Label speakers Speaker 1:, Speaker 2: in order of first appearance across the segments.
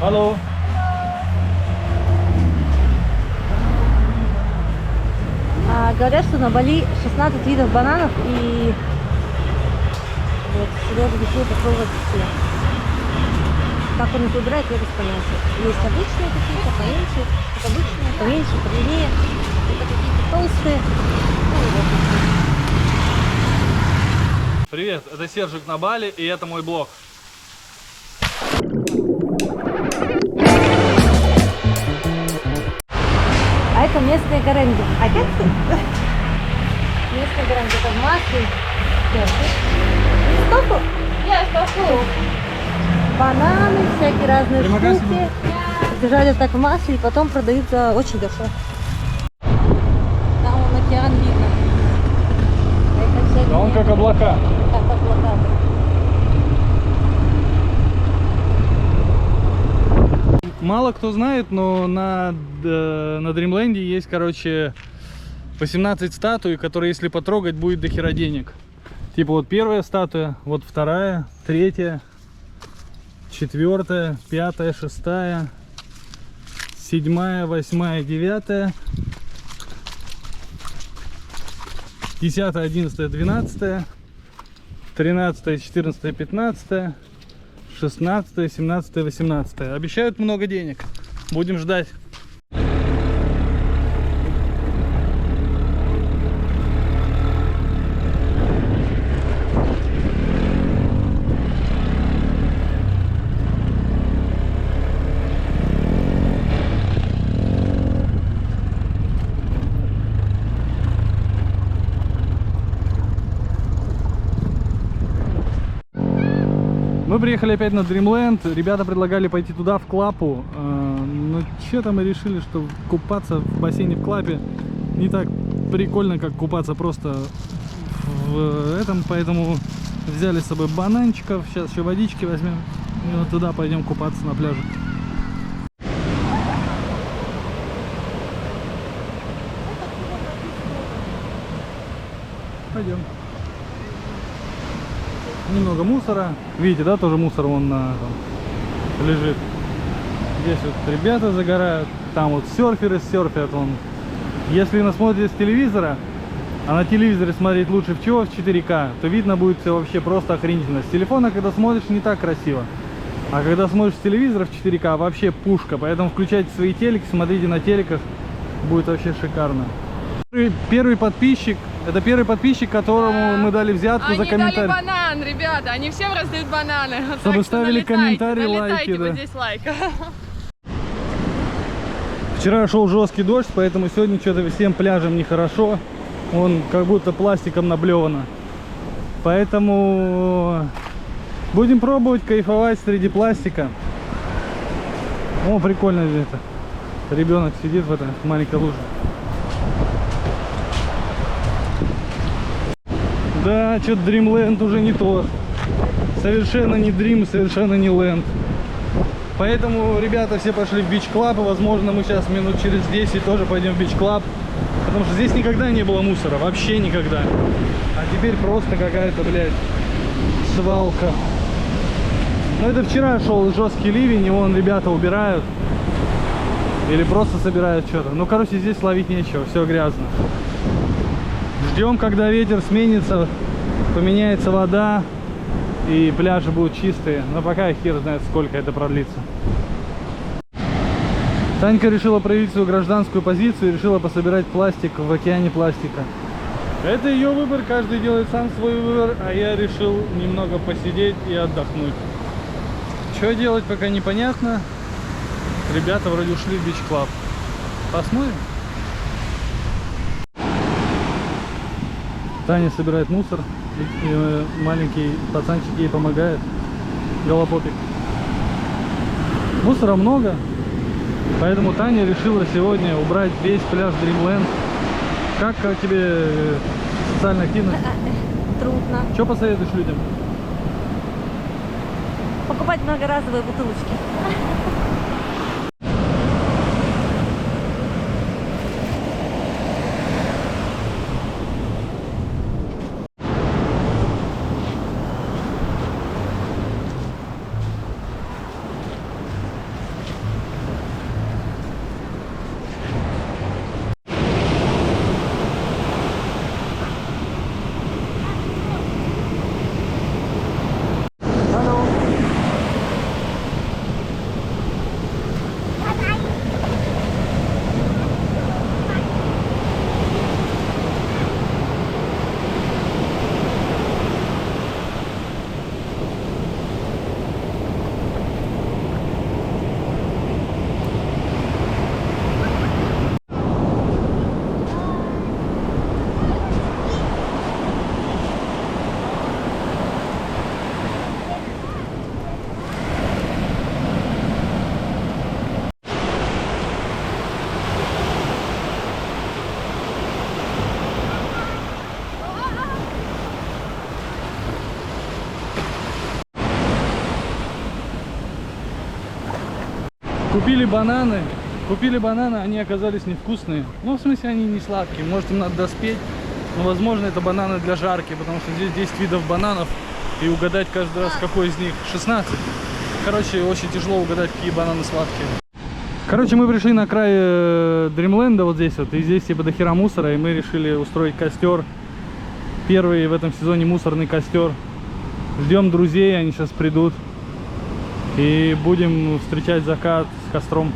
Speaker 1: Алло.
Speaker 2: Говорят, что на Бали 16 видов бананов, и вот Сережа решил попробовать все. Как он их выбирает, я без понятия. Есть обычные какие-то, поменьше, вот обычные, поменьше, подлиннее. Это какие-то толстые. Ну, вот.
Speaker 1: Привет, это Сержик на Бали, и это мой блог.
Speaker 2: А это местные горенги. Опять ты? Местные горенги. Это в масле. Тофу? Тофу. Бананы, всякие разные штуки. Жарят так в масле и потом продаются очень дешево. Там вон океан видно. А это всякие...
Speaker 1: Да он как облака.
Speaker 2: Как облака.
Speaker 1: Мало кто знает, но на Дримленде есть, короче, 18 статуй, которые, если потрогать, будет до хера денег. Типа вот первая статуя, вот вторая, третья, четвертая, пятая, шестая, седьмая, восьмая, девятая, 10, 11, 12, 13, 14, 15, 16, 17, 18. Обещают много денег. Будем ждать. Мы приехали опять на Dreamland. Ребята предлагали пойти туда, в Клапу. Но что-то мы решили, что купаться в бассейне в Клапе не так прикольно, как купаться просто в этом. Поэтому взяли с собой бананчиков. Сейчас еще водички возьмем. И вот туда пойдем купаться на пляже. Пойдем. Немного мусора. Видите, да, тоже мусор вон там лежит. Здесь вот ребята загорают. Там вот серферы серфят. Вон. Если нас смотрите с телевизора, а на телевизоре смотреть лучше в чего? В 4К, то видно будет все вообще просто охренительно. С телефона, когда смотришь, не так красиво. А когда смотришь с телевизора в 4К, вообще пушка. Поэтому включайте свои телеки, смотрите на телеках. Будет вообще шикарно. Первый подписчик. Это первый подписчик, которому мы дали взятку за комментарий.
Speaker 3: Они дали банан, ребята, они всем раздают бананы.
Speaker 1: Чтобы
Speaker 3: так
Speaker 1: ставили комментарии, лайки.
Speaker 3: Вот
Speaker 1: Да.
Speaker 3: здесь лайк.
Speaker 1: Вчера шел жесткий дождь, поэтому сегодня что-то всем пляжам нехорошо. Он как будто пластиком наблевано. Поэтому будем пробовать кайфовать среди пластика. О, прикольно это. Ребенок сидит в этой маленькой луже. Да, что-то Dreamland уже не то. Совершенно не Dream, совершенно не Land. Поэтому ребята все пошли в Beach Club. И, возможно, мы сейчас минут через 10 тоже пойдем в Beach Club. Потому что здесь никогда не было мусора. Вообще никогда. А теперь просто какая-то, блядь, свалка. Но это вчера шел жесткий ливень, и вон ребята убирают. Или просто собирают что-то. Ну, короче, здесь ловить нечего. Все грязно. Ждем, когда ветер сменится, поменяется вода и пляжи будут чистые. Но пока хер знает, сколько это продлится. Танька решила проявить свою гражданскую позицию и решила пособирать пластик в океане пластика. Это ее выбор, каждый делает сам свой выбор, а я решил немного посидеть и отдохнуть. Что делать, пока непонятно. Ребята вроде ушли в Beach Club. Посмотрим. Таня собирает мусор, и маленький пацанчик ей помогает, голопопик. Мусора много, поэтому Таня решила сегодня убрать весь пляж Dreamland. Как тебе социальная активность?
Speaker 2: Трудно.
Speaker 1: Что посоветуешь людям?
Speaker 2: Покупать многоразовые бутылочки.
Speaker 1: Купили бананы, они оказались невкусные. Ну, в смысле, они не сладкие, может, им надо доспеть. Но, возможно, это бананы для жарки, потому что здесь 10 видов бананов. И угадать каждый раз, какой из них 16. Короче, очень тяжело угадать, какие бананы сладкие. Короче, мы пришли на край Дримленда вот здесь вот. И здесь типа до хера мусора. И мы решили устроить костер. Первый в этом сезоне мусорный костер. Ждем друзей, они сейчас придут. И будем встречать закат с костром.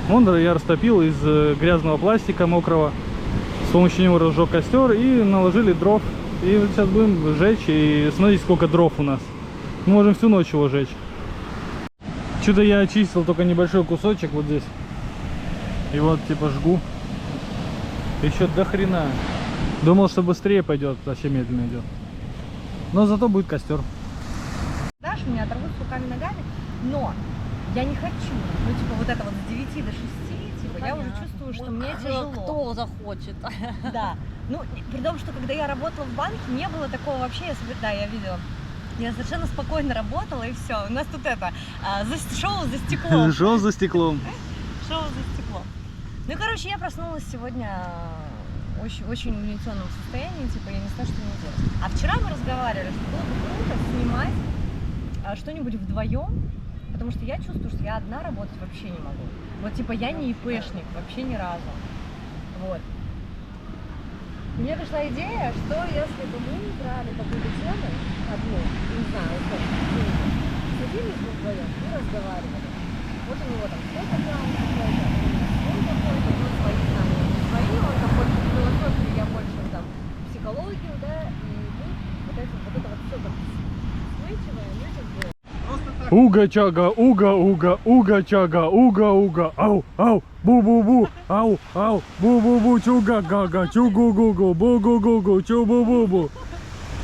Speaker 1: Вон я растопил из грязного пластика мокрого. С помощью него разжег костер и наложили дров. И вот сейчас будем жечь. И смотрите, сколько дров у нас. Мы можем всю ночь его жечь. Что-то я очистил только небольшой кусочек вот здесь. И вот типа жгу. Еще до хрена. Думал, что быстрее пойдет, вообще медленно идет. Но зато будет костер.
Speaker 2: Дашь, меня оторвут с руками ногами, но я не хочу. Ну, типа, вот это вот с 9 до 6, типа, я уже чувствую, что мне тяжело.
Speaker 4: Кто захочет?
Speaker 2: Да. Ну, при том, что когда я работала в банке, не было такого вообще, да, я видела. Я совершенно спокойно работала, и все. У нас тут это, шоу за стеклом.
Speaker 1: Шел за стеклом.
Speaker 2: Шоу за стеклом. Ну, короче, я проснулась сегодня очень угнетенном состоянии, типа, я не знаю, что мне делать. А вчера мы разговаривали, что было бы круто снимать что-нибудь вдвоем, потому что я чувствую, что я одна работать вообще не могу. Вот, типа, я не ИПшник, вообще ни разу. Вот. Мне пришла идея, что если бы мы брали какую-то тему, одну, не знаю, вот, садились бы вдвоем и разговаривали. Вот у него там свой бэкграунд какой-то, свой какой-то, но свои знания, свои, он там больше в философии, я больше там в психологию, да, и мы вот это вот все как свычиваем, и как бы...
Speaker 1: Уга-чага, уга-уга, уга-чага, уга-уга, ау, ау, бу-бу-бу, ау, ау, бу-бу-бу, чуга-гага, чугу-гугу, бу-гу-гу-гу, чу-бу-бу-бу.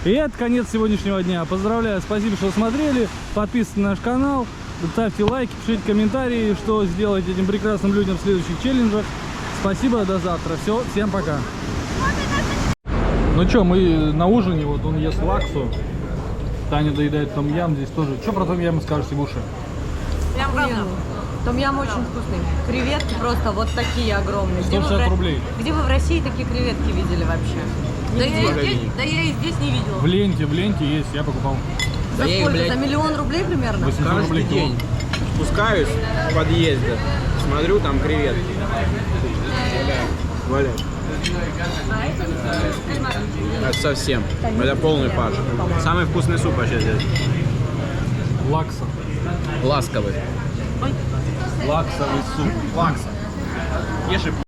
Speaker 1: И это конец сегодняшнего дня. Поздравляю, спасибо, что смотрели. Подписывайтесь на наш канал, ставьте лайки, пишите комментарии, что сделать этим прекрасным людям в следующих челленджах. Спасибо, до завтра. Все, всем пока. Ну что, мы на ужине, вот он ест лаксу. Таня доедает том-ям, здесь тоже. Что про том-ям скажешь, Сибуша?
Speaker 4: Прям правда. Том-ям очень вкусный. Креветки просто вот такие огромные.
Speaker 1: 160 рублей.
Speaker 4: Где вы в России такие креветки видели вообще? Да я и здесь не видела.
Speaker 1: В ленте есть, я покупал.
Speaker 4: За сколько? За 1 000 000 рублей примерно?
Speaker 1: 800
Speaker 5: Каждый
Speaker 1: рублей кило.
Speaker 5: день спускаюсь в подъезде, смотрю, там креветки. Валяют.
Speaker 4: А это кальмары.
Speaker 5: Это совсем. Это полный фарш. Самый вкусный суп вообще здесь.
Speaker 1: Лакса.
Speaker 5: Ласковый.
Speaker 1: Лаксовый суп.
Speaker 5: Лакса. Ешь и